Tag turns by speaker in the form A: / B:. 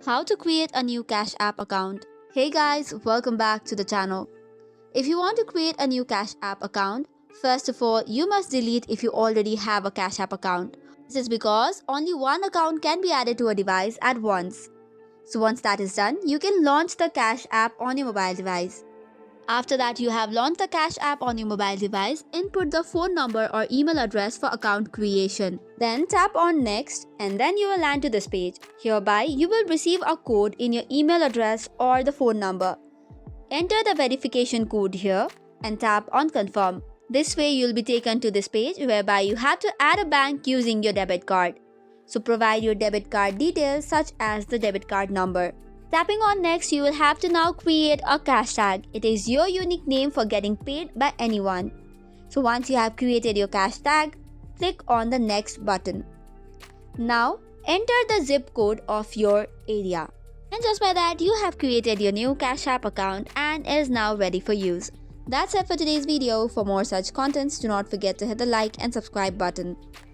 A: How to create a new Cash App account. Hey guys, welcome back to the channel. If you want to create a new Cash App account, first of all, you must delete if you already have a Cash App account. This is because only one account can be added to a device at once. So once that is done, you can launch the Cash App on your mobile device. After that you have launched the Cash App on your mobile device, input the phone number or email address for account creation. Then tap on Next and then you will land to this page. Hereby, you will receive a code in your email address or the phone number. Enter the verification code here and tap on Confirm. This way you will be taken to this page whereby you have to add a bank using your debit card. So provide your debit card details such as the debit card number. Tapping on Next, you will have to now create a cash tag. It is your unique name for getting paid by anyone. So once you have created your cash tag, click on the Next button. Now enter the zip code of your area. And just by that, you have created your new Cash App account and is now ready for use. That's it for today's video. For more such contents, do not forget to hit the like and subscribe button.